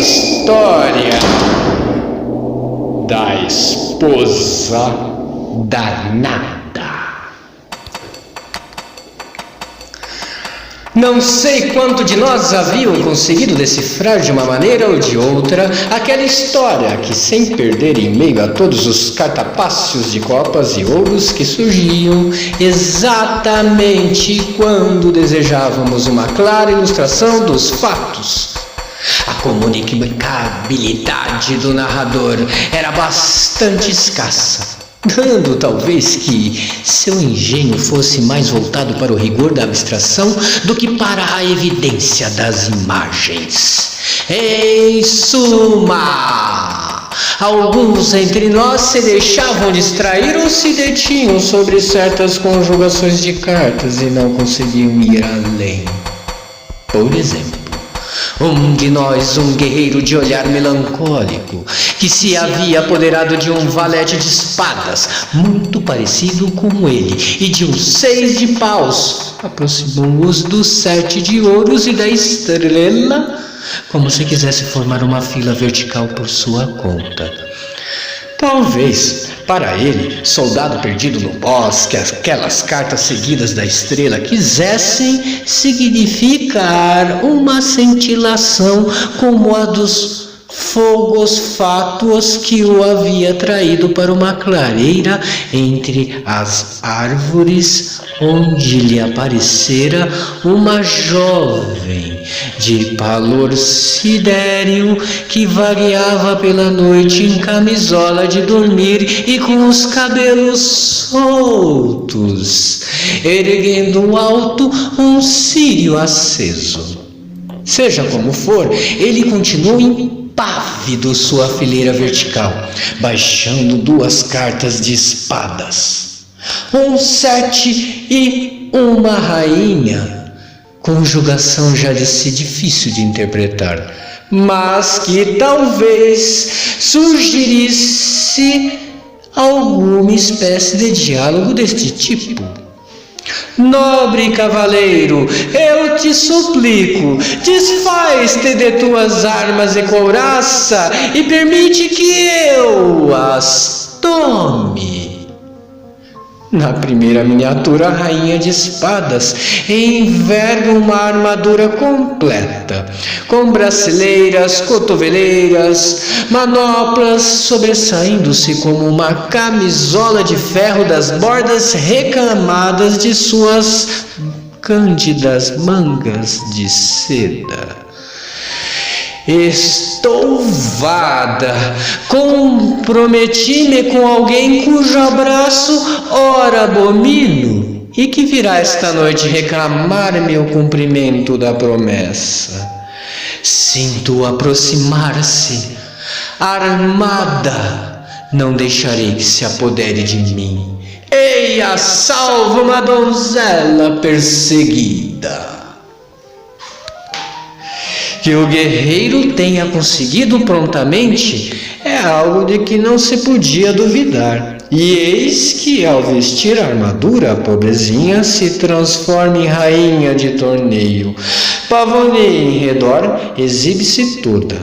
História da esposa danada. Não sei quanto de nós haviam conseguido decifrar de uma maneira ou de outra aquela história que, sem perder em meio a todos os cartapácios de copas e ouros que surgiam exatamente quando desejávamos uma clara ilustração dos fatos. A comunicabilidade do narrador era bastante escassa, dando talvez que seu engenho fosse mais voltado para o rigor da abstração do que para a evidência das imagens. Em suma, alguns entre nós se deixavam distrair ou se detinham sobre certas conjugações de cartas e não conseguiam ir além. Por exemplo, um de nós, um guerreiro de olhar melancólico, que se havia apoderado de um valete de espadas, muito parecido com ele, e de um 6 de paus, aproximou-os do 7 de ouros e da estrela, como se quisesse formar uma fila vertical por sua conta. Talvez, para ele, soldado perdido no bosque, aquelas cartas seguidas da estrela quisessem significar uma cintilação como a dos fogos fátuos que o havia traído para uma clareira entre as árvores, onde lhe aparecera uma jovem de pálor sidéreo que vagueava pela noite em camisola de dormir e com os cabelos soltos, erguendo alto um círio aceso. Seja como for, ele continuou impávido sua fileira vertical, baixando 2 cartas de espadas, um 7 e uma rainha, conjugação já de si difícil de interpretar, mas que talvez sugerisse alguma espécie de diálogo deste tipo. Nobre cavaleiro, eu te suplico, desfaz-te de tuas armas e couraça e permite que eu as tome. Na primeira miniatura, a rainha de espadas enverga uma armadura completa, com braceleiras, cotoveleiras, manoplas, sobressaindo-se como uma camisola de ferro das bordas recamadas de suas cândidas mangas de seda. Estouvada, comprometi-me com alguém cujo abraço ora abomino e que virá esta noite reclamar-me o cumprimento da promessa. Sinto aproximar-se, armada, não deixarei que se apodere de mim. Eia, salva uma donzela perseguida. Que o guerreiro tenha conseguido prontamente é algo de que não se podia duvidar. E eis que, ao vestir a armadura, a pobrezinha se transforma em rainha de torneio. Pavoneia em redor, exibe-se toda.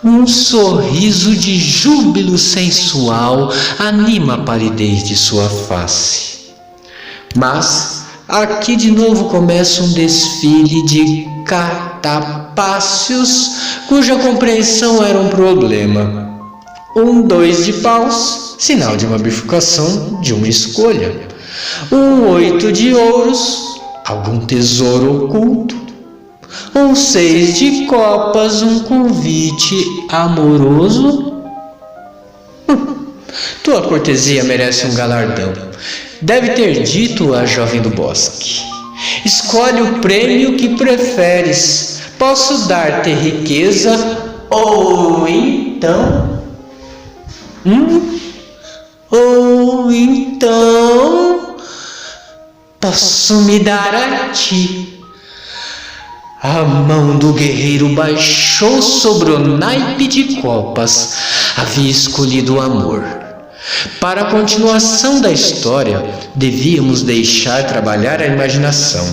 Um sorriso de júbilo sensual anima a palidez de sua face. Mas aqui de novo começa um desfile de catapácios cuja compreensão era um problema. Um 2 de paus, sinal de uma bifurcação de uma escolha. Um 8 de ouros, algum tesouro oculto. Um 6 de copas, um convite amoroso. Tua cortesia merece um galardão, deve ter dito a jovem do bosque. Escolhe o prêmio que preferes. Posso dar-te riqueza ou então... Ou então... posso me dar a ti. A mão do guerreiro baixou sobre o naipe de copas. Havia escolhido o amor. Para a continuação da história, devíamos deixar trabalhar a imaginação.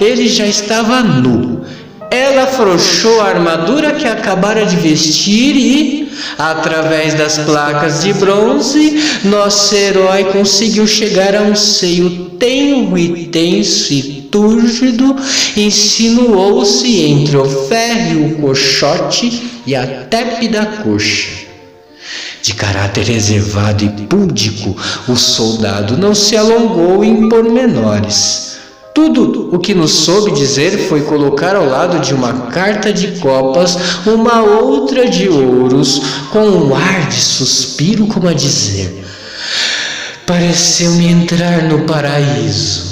Ele já estava nu ela afrouxou a armadura que acabara de vestir e, através das placas de bronze, nosso herói conseguiu chegar a um seio tenro e tenso e túrgido, insinuou-se entre o ferro e o coxote e a tépida coxa. De caráter reservado e púdico, o soldado não se alongou em pormenores. Tudo o que nos soube dizer foi colocar ao lado de uma carta de copas uma outra de ouros, com um ar de suspiro, como a dizer: pareceu-me entrar no paraíso.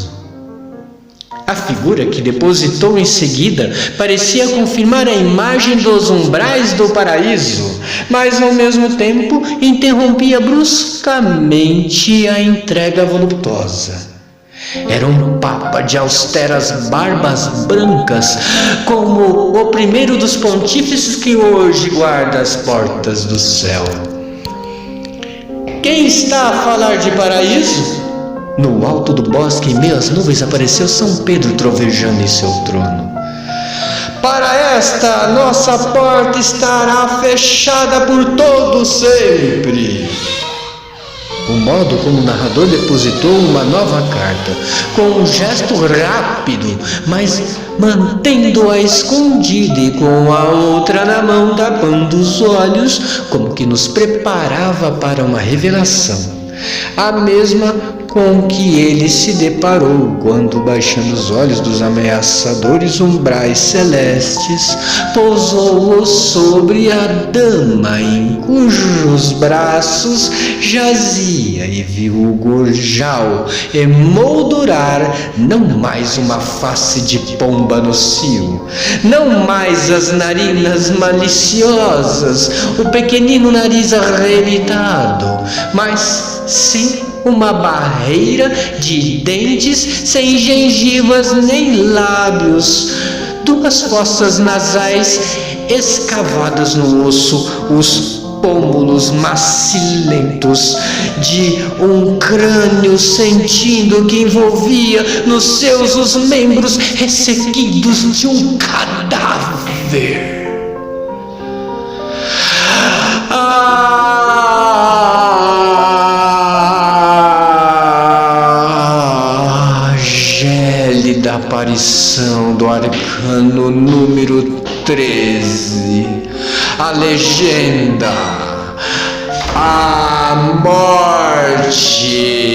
A figura que depositou em seguida parecia confirmar a imagem dos umbrais do paraíso, mas ao mesmo tempo interrompia bruscamente a entrega voluptuosa. Era um papa de austeras barbas brancas, como o primeiro dos pontífices que hoje guarda as portas do céu. Quem está a falar de paraíso? No alto do bosque, em meio às nuvens, apareceu São Pedro trovejando em seu trono. Para esta, nossa porta estará fechada por todo sempre. O modo como o narrador depositou uma nova carta, com um gesto rápido, mas mantendo-a escondida e com a outra na mão tapando os olhos, como que nos preparava para uma revelação. A mesma com que ele se deparou quando, baixando os olhos dos ameaçadores umbrais celestes, pousou-os sobre a dama em cujos braços jazia e viu o gorjal emoldurar não mais uma face de pomba no cio, não mais as narinas maliciosas, o pequenino nariz arrebitado, mas sim uma barreira de dentes sem gengivas nem lábios, duas fossas nasais escavadas no osso, os pômulos macilentos de um crânio sentindo que envolvia nos seus os membros ressequidos de um cadáver. Da aparição do arcano número 13, a legenda, a morte,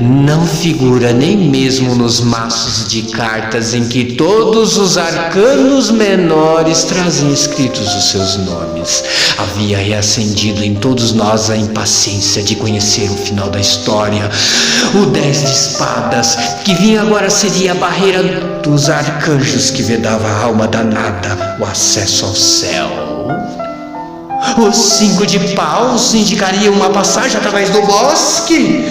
não figura nem mesmo nos maços de cartas em que todos os arcanos menores trazem escritos os seus nomes. Havia reacendido em todos nós a impaciência de conhecer o final da história. O 10 de espadas, que vinha agora, seria a barreira dos arcanjos que vedava a alma danada o acesso ao céu. O 5 de paus indicaria uma passagem através do bosque.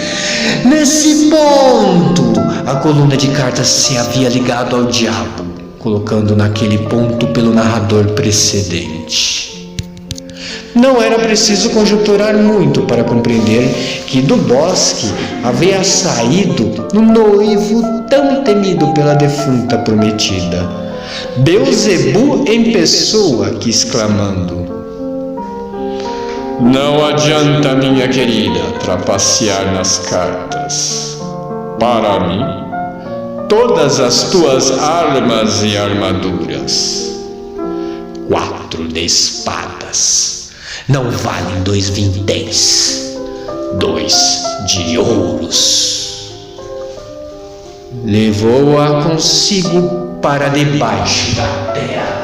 Nesse ponto, a coluna de cartas se havia ligado ao diabo, colocando naquele ponto pelo narrador precedente. Não era preciso conjecturar muito para compreender que do bosque havia saído um noivo tão temido pela defunta prometida. Beelzebu em pessoa, que exclamando: não adianta, minha querida, trapacear nas cartas. Para mim, todas as tuas armas e armaduras, 4 de espadas, não valem 2 vinténs, 2 de ouros. Levou-a consigo para debaixo da terra.